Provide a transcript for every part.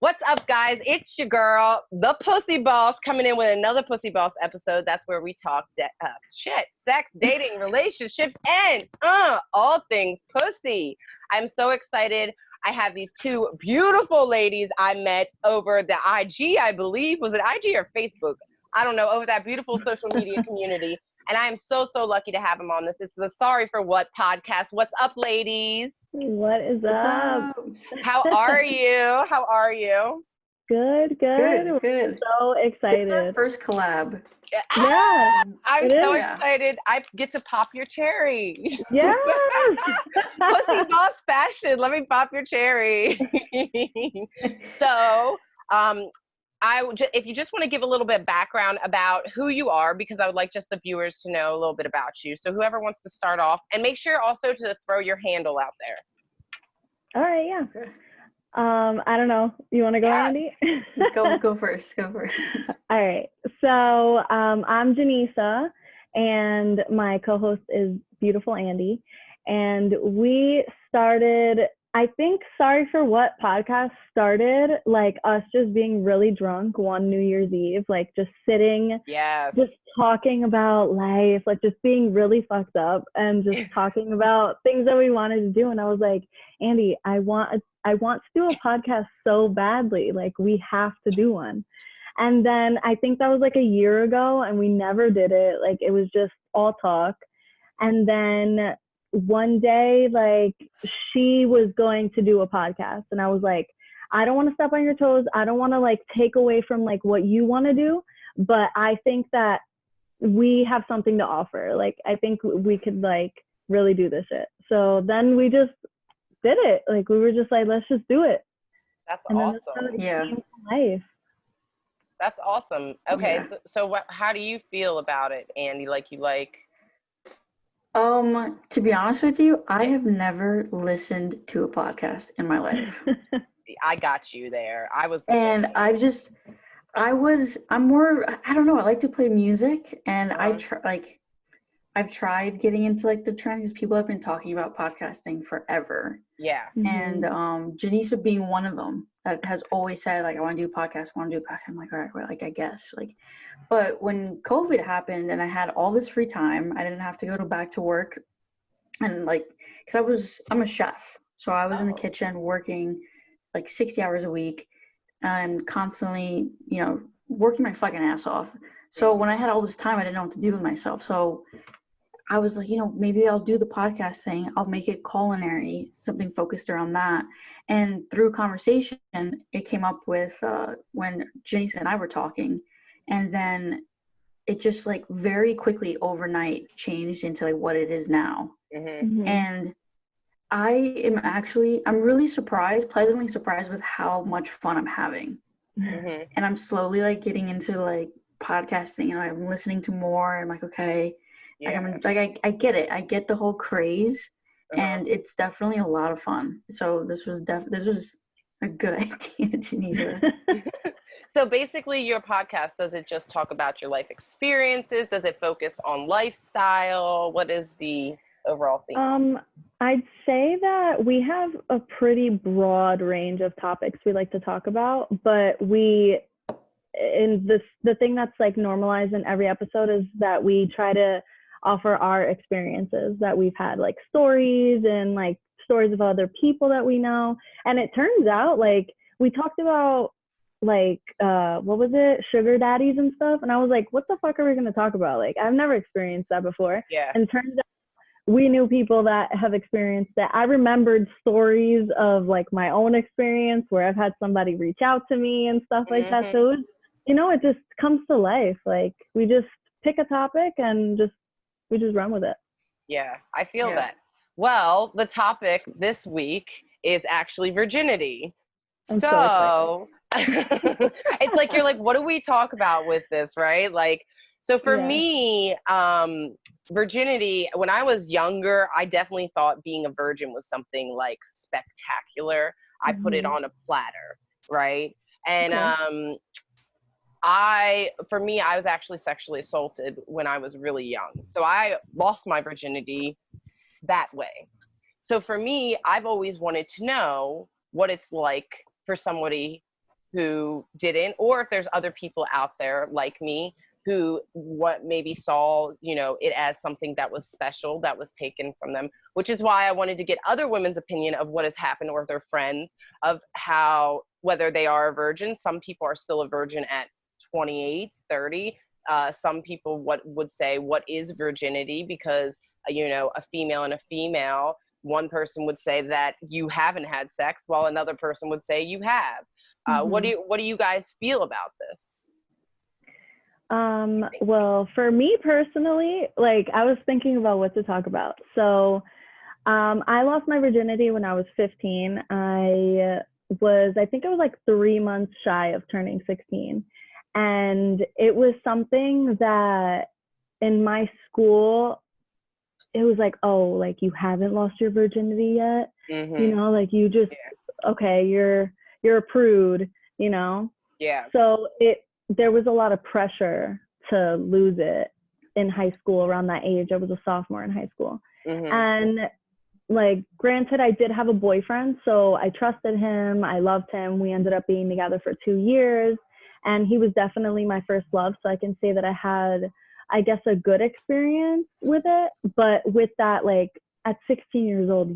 What's up, guys? It's your girl, the Pussy Boss, coming in with another Pussy Boss episode. That's where we talk shit, sex, dating, relationships, and all things pussy. I'm so excited. I have these two beautiful ladies I met over the IG, I believe. Was it IG or Facebook? I don't know, over that beautiful social media community. And I am so lucky to have them on this. It's a Sorry for What podcast. What's up, ladies? What is up? How are you? How are you? Good. Good. So excited. It's our first collab. Yeah. I'm so excited. I get to pop your cherry. Yeah. Pussy Boss fashion. Let me pop your cherry. So, if you just want to give a little bit of background about who you are, because I would like just the viewers to know a little bit about you. So whoever wants to start off, and make sure also to throw your handle out there. All right, yeah. Okay. I don't know. You want to go, Andy? Go first. All right. So I'm Janisa, and my co-host is beautiful Andy. And we started, I think Sorry for What podcast started like us just being really drunk one New Year's Eve, like just sitting, just talking about life, like just being really fucked up and just talking about things that we wanted to do. And I was like, Andy, I want to do a podcast so badly. Like we have to do one. And then I think that was like a year ago and we never did it. Like it was just all talk. And then one day, like she was going to do a podcast and I was like, I don't want to step on your toes. I don't want to like take away from like what you want to do, but I think that we have something to offer. Like, I think we could like really do this shit. So then we just did it. Like, we were just like, let's just do it. That's awesome. Yeah. Life. That's awesome. Okay. Yeah. So how do you feel about it, Andy? To be honest with you, I have never listened to a podcast in my life. I got you there. I don't know. I like to play music and I've tried getting into like the trend because people have been talking about podcasting forever. Yeah. And Janisa being one of them that has always said like, I want to do a podcast. I'm like, all right, well, like, I guess like, but when COVID happened and I had all this free time, I didn't have to go back to work. And like, cause I'm a chef. So I was in the kitchen working like 60 hours a week and constantly, working my fucking ass off. So when I had all this time, I didn't know what to do with myself. So I was like, maybe I'll do the podcast thing. I'll make it culinary, something focused around that. And through conversation, it came up with when Janisa and I were talking. And then it just like very quickly overnight changed into like what it is now. Mm-hmm. And I'm really pleasantly surprised with how much fun I'm having. Mm-hmm. And I'm slowly like getting into like podcasting and I'm listening to more. I'm like, okay. Yeah. I get it. I get the whole craze, and it's definitely a lot of fun. So this was a good idea, Janisa. So basically, your podcast, does it just talk about your life experiences? Does it focus on lifestyle? What is the overall theme? I'd say that we have a pretty broad range of topics we like to talk about, but the thing that's like normalized in every episode is that we try to offer our experiences that we've had, like stories and like stories of other people that we know. And it turns out like we talked about like what was it, sugar daddies and stuff, and I was like, what the fuck are we going to talk about? Like, I've never experienced that before. Yeah. And it turns out we knew people that have experienced that. I remembered stories of like my own experience where I've had somebody reach out to me and stuff like that. So it was, it just comes to life. Like we just pick a topic and we just run with it. Yeah, I feel that. Well, the topic this week is actually virginity. So it's like, you're like, what do we talk about with this, right? Like, so for me, virginity, when I was younger, I definitely thought being a virgin was something like spectacular. I put it on a platter, right? And I was actually sexually assaulted when I was really young. So I lost my virginity that way. So for me, I've always wanted to know what it's like for somebody who didn't, or if there's other people out there like me who maybe saw, it as something that was special, that was taken from them, which is why I wanted to get other women's opinion of what has happened, or their friends, of how, whether they are a virgin. Some people are still a virgin at 28, 30. Some people would say, what is virginity? Because, a female and a female, one person would say that you haven't had sex, while another person would say you have. What do you guys feel about this? Well, for me personally, like, I was thinking about what to talk about. So, I lost my virginity when I was 15. I think I was like 3 months shy of turning 16. And it was something that in my school, it was like, oh, like, you haven't lost your virginity yet. Like, you just, okay, you're a prude, Yeah. So there was a lot of pressure to lose it in high school around that age. I was a sophomore in high school. And, like, granted, I did have a boyfriend, so I trusted him. I loved him. We ended up being together for 2 years, and he was definitely my first love. So I can say that I had, I guess, a good experience with it. But with that, like, at 16 years old,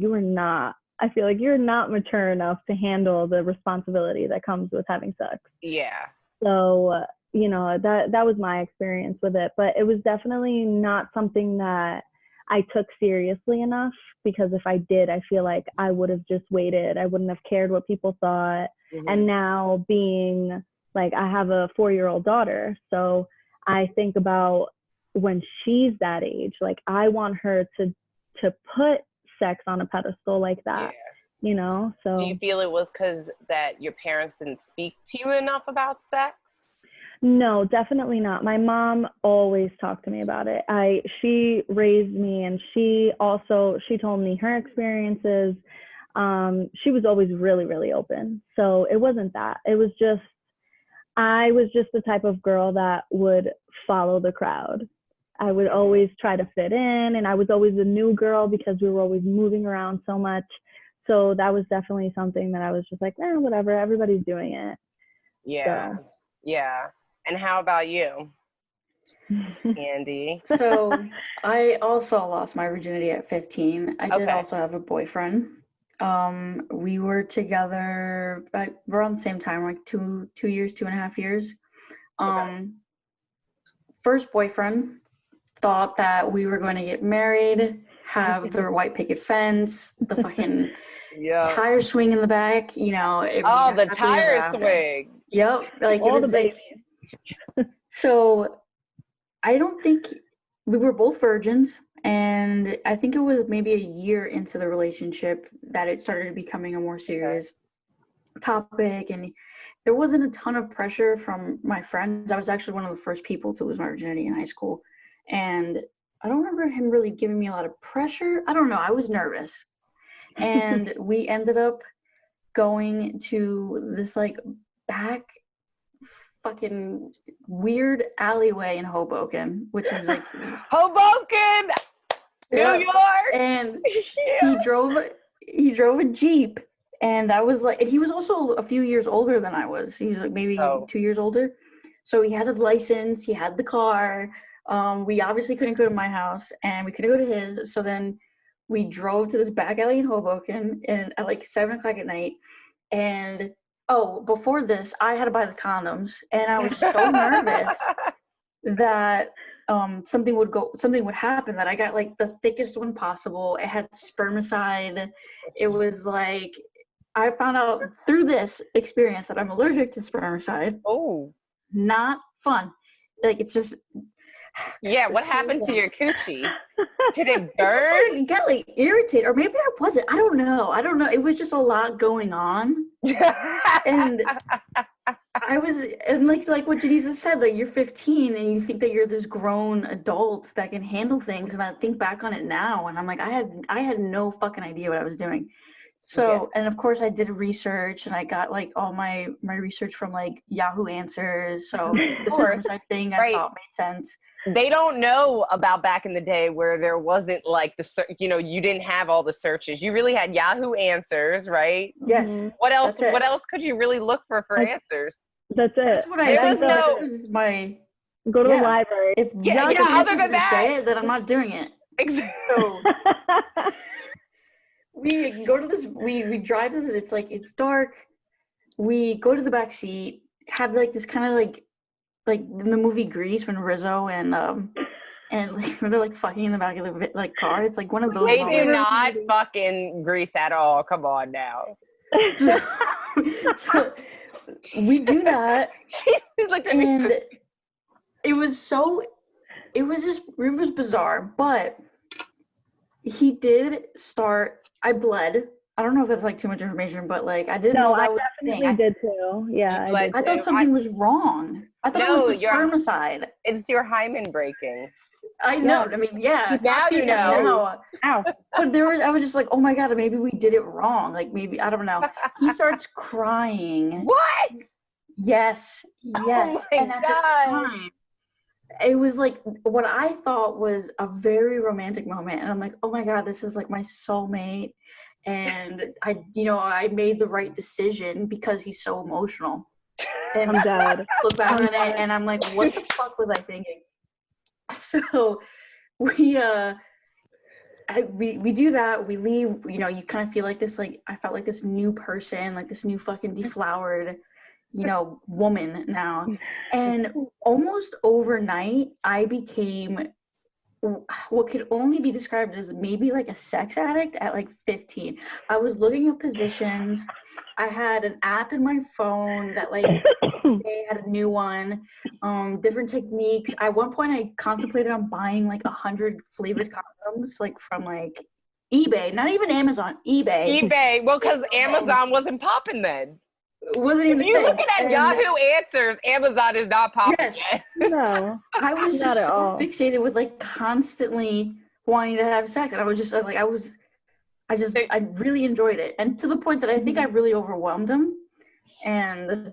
I feel like you're not mature enough to handle the responsibility that comes with having sex. Yeah. So, that was my experience with it. But it was definitely not something that I took seriously enough, because if I did, I feel like I would have just waited. I wouldn't have cared what people thought. And now, being like, I have a 4-year-old daughter, so I think about when she's that age, like, I want her to put sex on a pedestal like that. So do you feel it was because that your parents didn't speak to you enough about sex? No, definitely not. My mom always talked to me about it. She raised me, and she told me her experiences. She was always really, really open. So it wasn't that. It was just, I was just the type of girl that would follow the crowd. I would always try to fit in, and I was always the new girl because we were always moving around so much. So that was definitely something that I was just like, whatever, everybody's doing it. Yeah. So. Yeah. And how about you, Andy? So I also lost my virginity at 15. I did also have a boyfriend. We were together around the same time, like 2 years, 2.5 years. First boyfriend thought that we were going to get married, have the white picket fence, the fucking tire swing in the back, the tire swing. Yep. Like, all the babies. So I don't think, we were both virgins, and I think it was maybe a year into the relationship that it started becoming a more serious topic, and there wasn't a ton of pressure from my friends. I was actually one of the first people to lose my virginity in high school, and I don't remember him really giving me a lot of pressure. I don't know. I was nervous, and we ended up going to this, like, back fucking weird alleyway in Hoboken, which is like Hoboken, New York. And he drove a Jeep, and that was like, and he was also a few years older than I was. He was like maybe 2 years older. So he had a license, he had the car. We obviously couldn't go to my house, and we couldn't go to his. So then we drove to this back alley in Hoboken at like 7 o'clock at night. And before this, I had to buy the condoms, and I was so nervous that something would happen, that I got like the thickest one possible. It had spermicide. It was like, I found out through this experience that I'm allergic to spermicide. Oh, not fun. Like, it's just. Yeah, what happened to your coochie? Did it burn? It just, like, got like irritated, or maybe I wasn't. I don't know. It was just a lot going on, and I was, and like what Janisa said, like, you're 15 and you think that you're this grown adult that can handle things, and I think back on it now, and I'm like, I had no fucking idea what I was doing. So, and of course I did research and I got like all my research from like Yahoo Answers. So the spermicide thing I thought made sense. They don't know about back in the day where there wasn't like you didn't have all the searches. You really had Yahoo Answers, right? Yes. What else could you really look for answers? That's it. That's what there was no go to the library. If other than that, say it, then I'm not doing it. Exactly. So we go to this. We drive to this. It's like it's dark. We go to the back seat. Have like this kind of like in the movie Grease when Rizzo and like when they're like fucking in the back of the like car. It's like one of those. They do not fucking Grease at all. Come on now. So we do that. And it was bizarre, but he did start. I bled. I don't know if that's like too much information, but like I didn't know that I was definitely did too. Yeah, I thought something was wrong. I thought it was the spermicide. It's your hymen breaking. I know. I mean, yeah. Now you know. Ow. But I was just like, oh my God, maybe we did it wrong. Like maybe, I don't know. He starts crying. What? Yes. Oh and at the time, it was like what I thought was a very romantic moment. And I'm like, oh my God, this is like my soulmate. And I made the right decision because he's so emotional. And I'm dead. Look back on it and I'm like, what the fuck was I thinking? So we do that. We leave. You kind of feel like this. Like I felt like this new person, like this new fucking deflowered, woman now. And almost overnight, I became what could only be described as maybe like a sex addict at like 15. I was looking at positions. I had an app in my phone that like they had a new one, different techniques. At one point I contemplated on buying like 100 flavored condoms, like from like eBay, not even Amazon, eBay. Well, because Amazon wasn't popping then. It wasn't even. If you're looking at Yahoo Answers, Amazon is not popping. Yes. No. I was just so fixated with like constantly wanting to have sex, and I was just like, I really enjoyed it, and to the point that I think I really overwhelmed him. And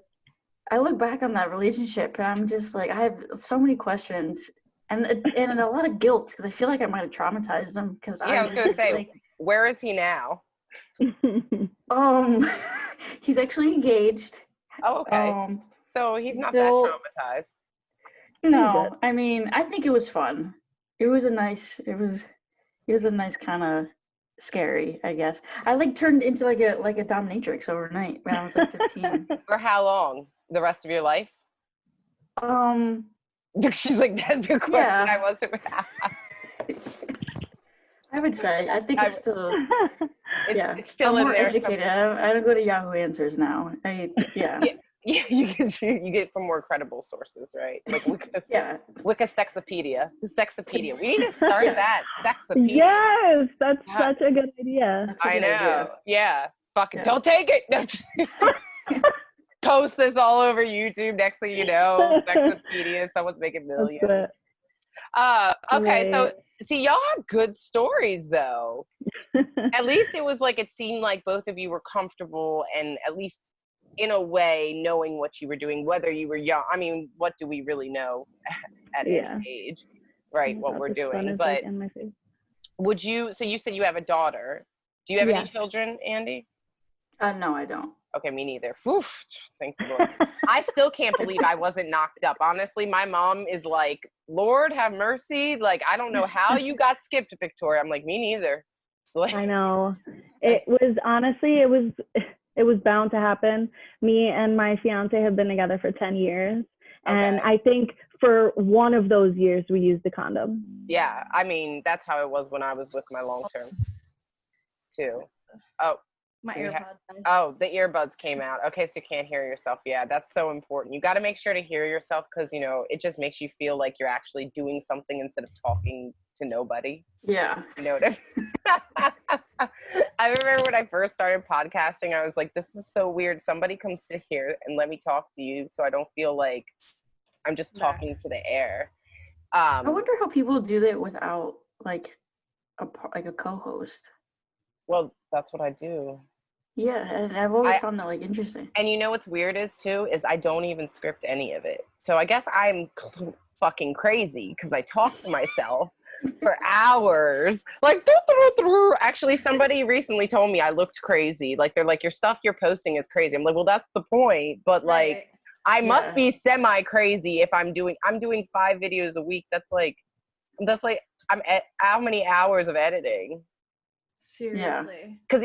I look back on that relationship, and I'm just like, I have so many questions, and a lot of guilt because I feel like I might have traumatized him. Because I was gonna say, like, where is he now? He's actually engaged. Oh, okay. So he's not that traumatized. No, I mean, I think it was fun. It was a nice kind of scary, I guess. I like turned into like a dominatrix overnight when I was like 15. For how long? The rest of your life? She's like, that's the question I wasn't. I would say. I think it's still. It's still I'm in more there. Educated. I don't go to Yahoo Answers now. Yeah, you get it from more credible sources, right? Like Wikisexopedia. The Sexopedia. We need to start that. Sexopedia. Yes, that's such a good idea. I know. Idea. Yeah. Fucking don't take it. Post this all over YouTube. Next thing you know, Sexopedia. Someone's making millions. Okay, right. So see, y'all have good stories though. At least it was like, it seemed like both of you were comfortable and at least in a way knowing what you were doing, whether you were young. I mean, what do we really know at any age, right? What we're doing. But would you, so you said you have a daughter. Do you have any children, Andy? No, I don't. Okay, me neither. Oof, thank the Lord. I still can't believe I wasn't knocked up. Honestly, my mom is like, Lord have mercy. Like, I don't know how you got skipped, Victoria. I'm like, me neither. So, like, I know. It was honestly, it was bound to happen. Me and my fiance have been together for 10 years. And I think for one of those years, we used the condom. Yeah, I mean, that's how it was when I was with my long term, too. Oh. My earbuds. The earbuds came out. Okay, so you can't hear yourself. Yeah, that's so important. You got to make sure to hear yourself because, it just makes you feel like you're actually doing something instead of talking to nobody. Yeah. You know what I mean? I remember when I first started podcasting, I was like, this is so weird. Somebody come sit here and let me talk to you so I don't feel like I'm just talking to the air. I wonder how people do that without like a co-host. Well, that's what I do. Yeah, and I've always found that like interesting. And you know what's weird is too, is I don't even script any of it. So I guess I'm fucking crazy because I talk to myself for hours. Like, actually, somebody recently told me I looked crazy. Like, they're like, your stuff you're posting is crazy. I'm like, well, that's the point. But like, I must be semi crazy if I'm doing 5 videos a week. That's like I'm at how many hours of editing? Seriously. Because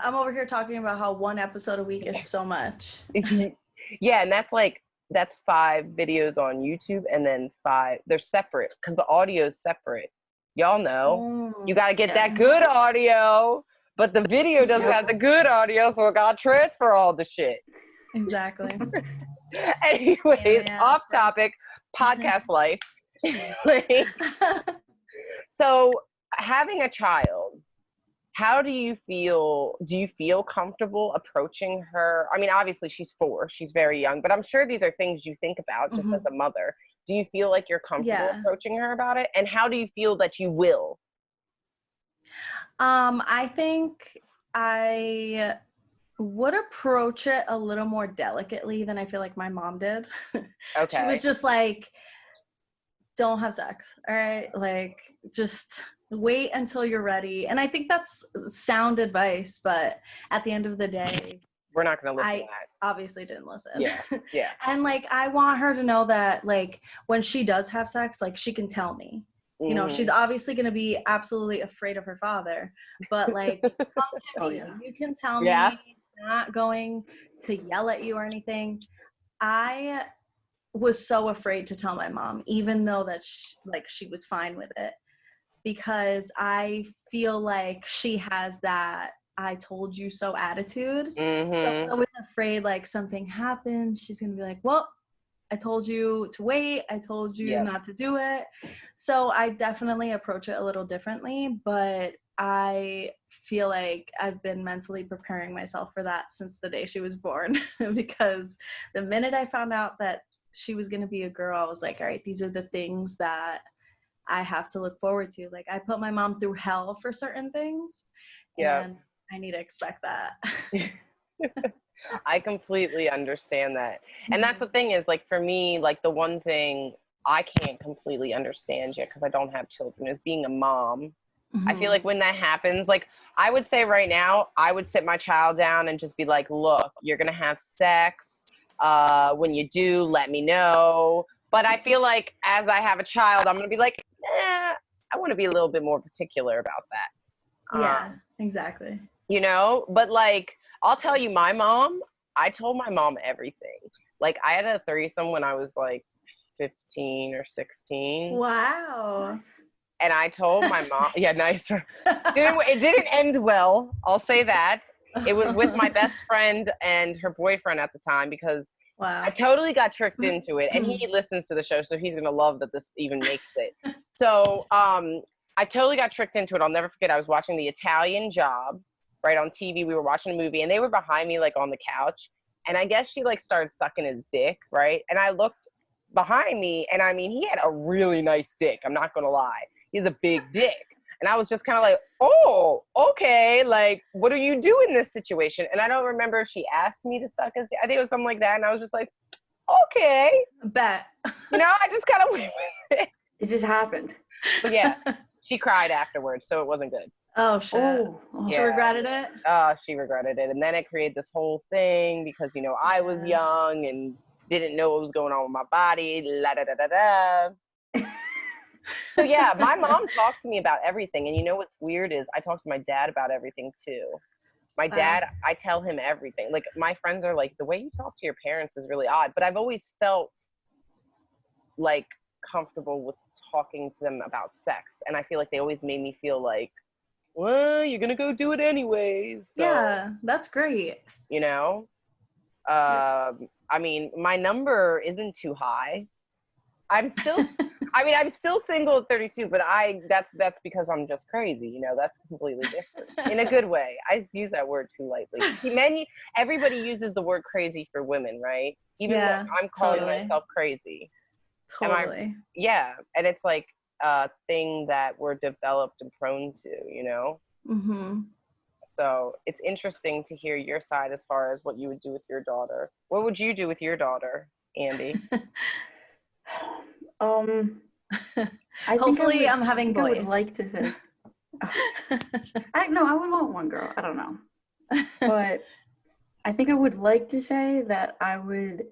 I'm over here talking about how 1 episode a week is so much. Yeah, and that's 5 videos on YouTube, and then 5 they're separate because the audio is separate. Y'all know you got to get that good audio, but the video doesn't have the good audio, so I got to transfer all the shit. Exactly. Anyways, off topic, podcast life. So having a child, how do you feel? Do you feel comfortable approaching her? I mean, obviously she's 4, she's very young, but I'm sure these are things you think about just as a mother. Do you feel like you're comfortable approaching her about it? And how do you feel that you will? I think I would approach it a little more delicately than I feel like my mom did. Okay. She was just like, don't have sex, all right? Like, just wait until you're ready. And I think that's sound advice, but at the end of the day, we're not going to listen I to that. obviously didn't listen. Yeah. And like, I want her to know that like when she does have sex, like she can tell me. You know, she's obviously going to be absolutely afraid of her father, but like, come to me. You can tell me. I'm not going to yell at you or anything. I was so afraid to tell my mom, even though that she was fine with it, because I feel like she has that I told you so attitude. So I was always afraid like something happens, she's gonna be like, well, I told you to wait, I told you not to do it. So I definitely approach it a little differently, but I feel like I've been mentally preparing myself for that since the day she was born. Because the minute I found out that she was going to be a girl, I was like, all right, these are the things that I have to look forward to. Like, I put my mom through hell for certain things, and I need to expect that. I completely understand that. And that's the thing is, like, for me, like, the one thing I can't completely understand yet, because I don't have children, is being a mom. I feel like when that happens, like, I would say right now, I would sit my child down and just be like, look, you're going to have sex. When you do, let me know. But I feel like as I have a child, I'm going to be like, I want to be a little bit more particular about that. Exactly. You know, but like, I'll tell you, I told my mom everything. Like, I had a threesome when I was like 15 or 16. Wow. And I told my mom, nice. It didn't end well. I'll say that. It was with my best friend and her boyfriend at the time, because I totally got tricked into it. And he listens to the show, so he's going to love that this even makes it. So I totally got tricked into it. I'll never forget. I was watching The Italian Job, right, on TV. We were watching a movie, and they were behind me, like, on the couch. And I guess she, like, started sucking his dick, right? And I looked behind me, and I mean, he had a really nice dick. I'm not going to lie. He has a big dick. And I was just kind of like, oh, okay, like, what do you do in this situation? And I don't remember if she asked me to suck his dick. I think it was something like that. And I was just like, okay. Bet. You know, I just kind of went with it. It just happened. But yeah, she cried afterwards, so it wasn't good. Oh, shit. She regretted it? She regretted it. And then it created this whole thing because, you know, I was young and didn't know what was going on with my body. La da da da da. So yeah, my mom talked to me about everything. And you know what's weird is I talk to my dad about everything too. My dad, I tell him everything. Like, my friends are like, the way you talk to your parents is really odd. But I've always felt like comfortable with talking to them about sex. And I feel like they always made me feel like, well, you're going to go do it anyways. So, yeah, that's great. You know? I mean, my number isn't too high. I'm still single at 32, but that's because I'm just crazy. You know, that's completely different in a good way. I just use that word too lightly. Everybody uses the word crazy for women, right? Even though I'm calling myself crazy. Totally. And it's like a thing that we're developed and prone to, you know? So it's interesting to hear your side as far as what you would do with your daughter. What would you do with your daughter, Andy? Hopefully I'm having boys. I would like to say. I would want one girl. I don't know. But I think I would like to say that I would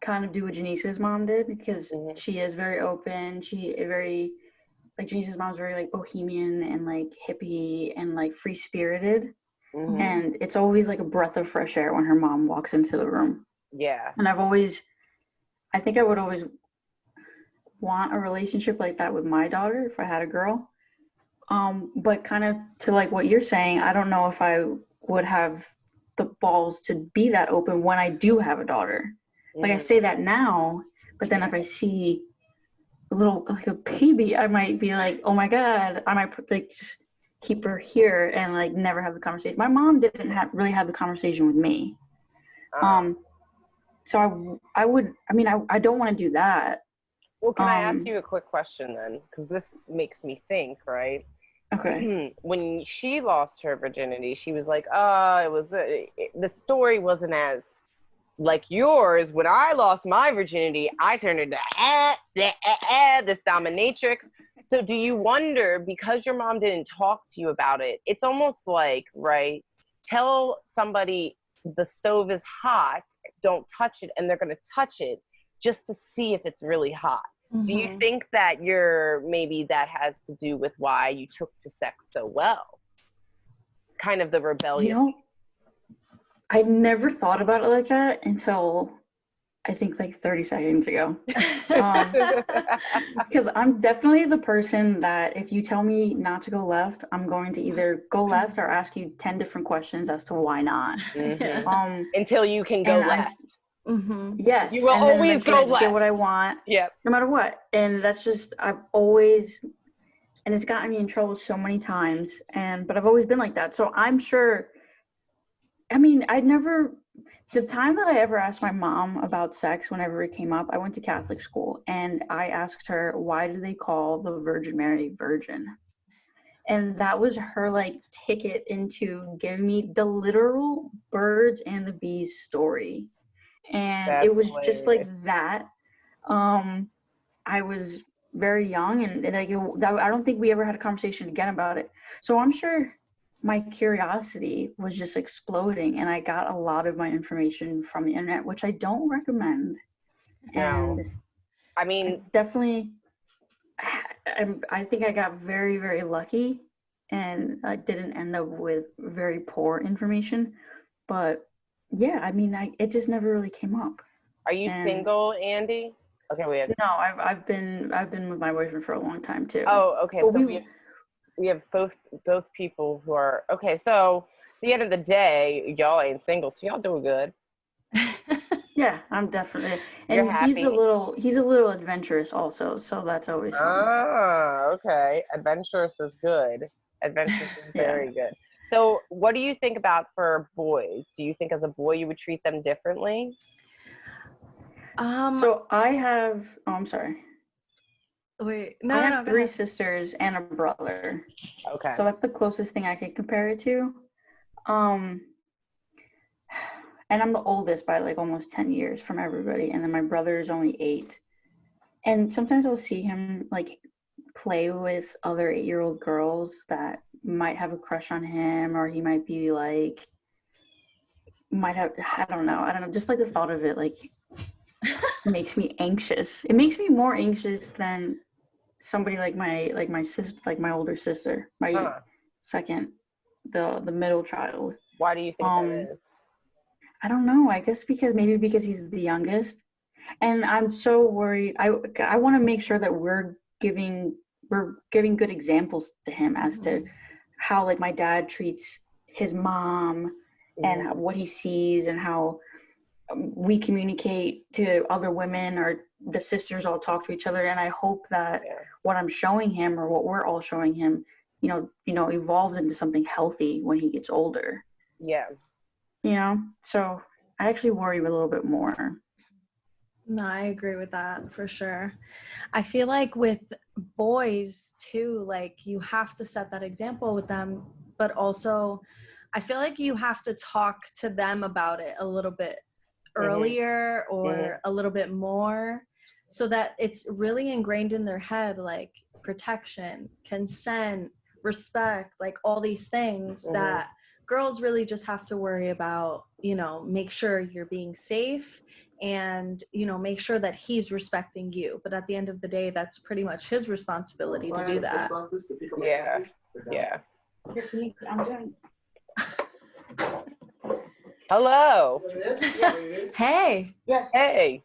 kind of do what Janice's mom did, because she is very open. Janice's mom's very like bohemian and like hippie and like free spirited. And it's always like a breath of fresh air when her mom walks into the room. Yeah. And I think I would always want a relationship like that with my daughter if I had a girl. But kind of to like what you're saying, I don't know if I would have the balls to be that open when I do have a daughter. Like I say that now, but then if I see a little like a baby, I might be like, oh my God, I might like just keep her here and like never have the conversation. My mom didn't really have the conversation with me. So I don't want to do that. Well, can I ask you a quick question then? Because this makes me think, right? Okay. When she lost her virginity, she was like, the story wasn't as like yours. When I lost my virginity, I turned into this dominatrix. So do you wonder, because your mom didn't talk to you about it, it's almost like, right, tell somebody the stove is hot, don't touch it, and they're going to touch it just to see if it's really hot. Do you think that maybe that has to do with why you took to sex so well? Kind of the rebellious. I never thought about it like that until I think like 30 seconds ago. Because I'm definitely the person that if you tell me not to go left, I'm going to either go left or ask you 10 different questions as to why not. Until you can go left. Yes. You will always go left. Get what I want. Yeah. No matter what. And that's just, I've always, and it's gotten me in trouble so many times. But I've always been like that. So I'm sure, the time that I ever asked my mom about sex, whenever it came up, I went to Catholic school and I asked her, why do they call the Virgin Mary virgin? And that was her like ticket into giving me the literal birds and the bees story. And it was just like that. I was very young and like I don't think we ever had a conversation again about it. So I'm sure my curiosity was just exploding, and I got a lot of my information from the internet, which I don't recommend. No. And definitely, I think I got very, very lucky, and I didn't end up with very poor information. But yeah, it just never really came up. Are you single, Andy? Okay, No, I've been with my boyfriend for a long time too. Oh, okay. Well, so we have both people who are okay. So at the end of the day, y'all ain't single, so y'all doing good. Yeah, I'm definitely. And he's a little adventurous also, so that's always fun. Ah, okay. Adventurous is good. Adventurous is very good. So what do you think about for boys? Do you think as a boy you would treat them differently? So I have, I'm sorry. Wait, I have 3 sisters and a brother. Okay. So that's the closest thing I could compare it to. And I'm the oldest by like almost 10 years from everybody. And then my brother is only 8. And sometimes I'll see him like play with other 8-year-old girls that might have a crush on him, or he might be like, I don't know. Just like the thought of it, like, makes me anxious. It makes me more anxious than somebody like my sister, like my older sister, my second, the middle child. Why do you think that is? I don't know. I guess because he's the youngest, and I'm so worried. I want to make sure that we're giving good examples to him as to how like my dad treats his mom and what he sees and how we communicate to other women, or the sisters all talk to each other. And I hope that what I'm showing him, or what we're all showing him, evolves into something healthy when he gets older. Yeah. So I actually worry a little bit more. No, I agree with that for sure. I feel like with boys too, like you have to set that example with them but also I feel like you have to talk to them about it a little bit earlier or a little bit more so that it's really ingrained in their head, like protection, consent, respect, like all these things that girls really just have to worry about, you know, make sure you're being safe and, you know, make sure that he's respecting you. But at the end of the day, that's pretty much his responsibility to do that. Yeah. Yeah. I'm doing. Hello. Hey. Yeah. Hey.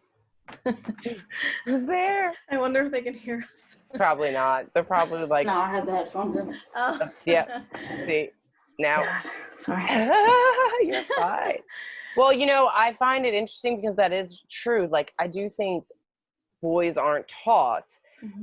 Who's there? I wonder if they can hear us. Probably not. They're probably like, No, I had the headphones in. Oh. yeah. See, now. God, sorry. You're fine. Well, you know, I find it interesting because that is true. Like, I do think boys aren't taught.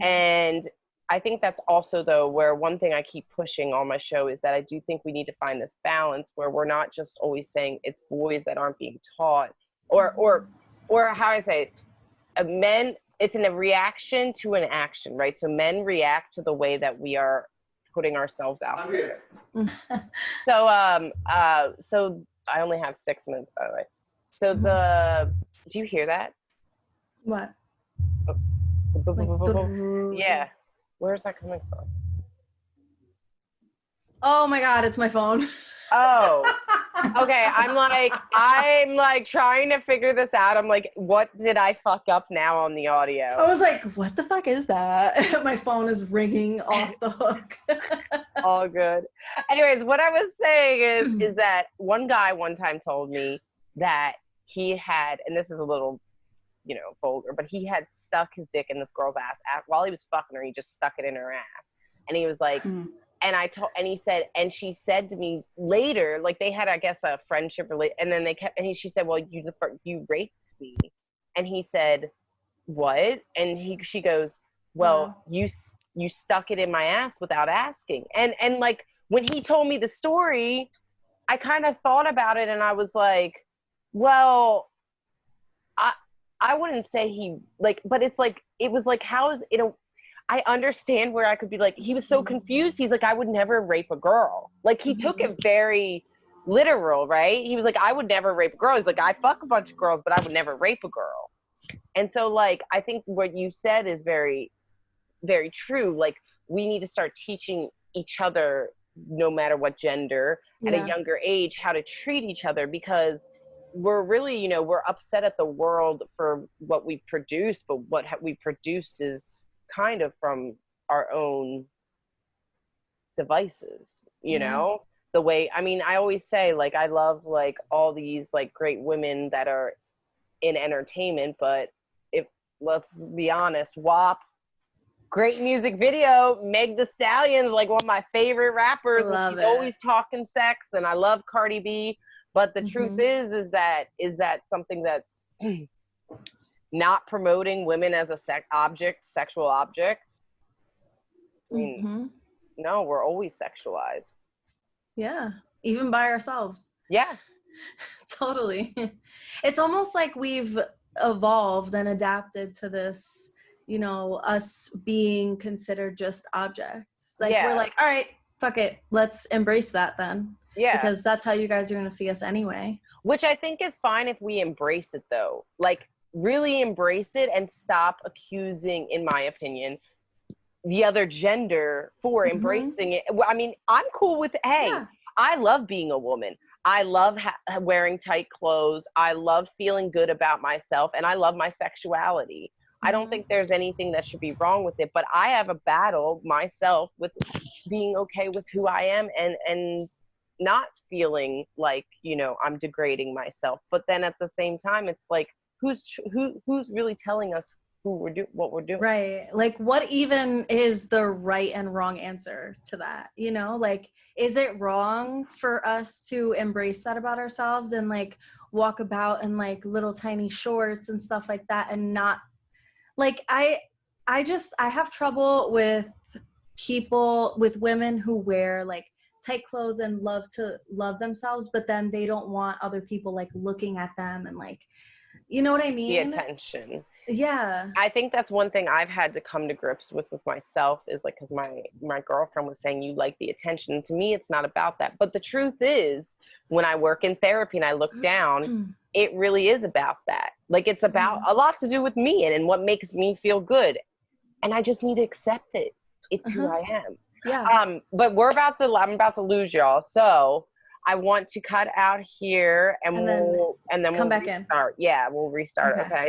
And I think that's also, though, where one thing I keep pushing on my show is that I do think we need to find this balance where we're not just always saying it's boys that aren't being taught, or how I say it, men, it's in a reaction to an action, right? So men react to the way that we are putting ourselves out there. So I only have 6 minutes, by the way. So do you hear that? What? Yeah. Where's that coming from? Oh my God, it's my phone. Oh, okay. I'm like trying to figure this out. I'm like, what did I fuck up now on the audio? I was like, what the fuck is that? My phone is ringing off the hook. All good. Anyways, what I was saying is that one guy one time told me that he had, and this is a little, you know, vulgar, but he had stuck his dick in this girl's ass while he was fucking her. He just stuck it in her ass, and he was like, and he said, and she said to me later, like they had, I guess, a friendship and then they kept, and she said, well, you raped me, and he said, what? And she goes, well, you stuck it in my ass without asking, and like when he told me the story, I kind of thought about it, and I was like, well, I wouldn't say he, like, but it's like, it was like, how is, you know, I understand where I could be like, he was so confused. He's like, I would never rape a girl. Like, he took it very literal, right? He was like, I would never rape a girl. He's like, I fuck a bunch of girls, but I would never rape a girl. And so, like, I think what you said is very, very true. Like, we need to start teaching each other, no matter what gender, at a younger age, how to treat each other, because we're really, you know, we're upset at the world for what we produce, but what we produced is kind of from our own devices, you know, the way, I mean, I always say, like, I love, like, all these, like, great women that are in entertainment, but if, let's be honest, WAP, great music video, Meg Thee Stallion's like one of my favorite rappers, and she's always talking sex, and I love Cardi B. But the truth is that something that's not promoting women as a sexual object? I mean, no, we're always sexualized. Yeah, even by ourselves. Yeah. Totally. It's almost like we've evolved and adapted to this, you know, us being considered just objects. Like, we're like, all right, fuck it, let's embrace that then. Yeah. Because that's how you guys are going to see us anyway. Which I think is fine if we embrace it, though. Like, really embrace it and stop accusing, in my opinion, the other gender for embracing it. I mean, I'm cool with, I love being a woman. I love wearing tight clothes. I love feeling good about myself, and I love my sexuality. I don't think there's anything that should be wrong with it, but I have a battle myself with being okay with who I am and not feeling like, you know, I'm degrading myself. But then at the same time, it's like, who's really telling us what we're doing? Right. Like, what even is the right and wrong answer to that? You know, like, is it wrong for us to embrace that about ourselves and like walk about in like little tiny shorts and stuff like that and not like, I have trouble with women who wear like tight clothes and love themselves, but then they don't want other people like looking at them and like, you know what I mean? The attention. Yeah. I think that's one thing I've had to come to grips with myself is like, because my girlfriend was saying you like the attention. To me, it's not about that. But the truth is, when I work in therapy and I look down, it really is about that. Like, it's about a lot to do with me and what makes me feel good. And I just need to accept it. It's who I am. Yeah. But I'm about to lose y'all. So I want to cut out here and then come we'll back restart. in. Yeah, we'll restart. Okay.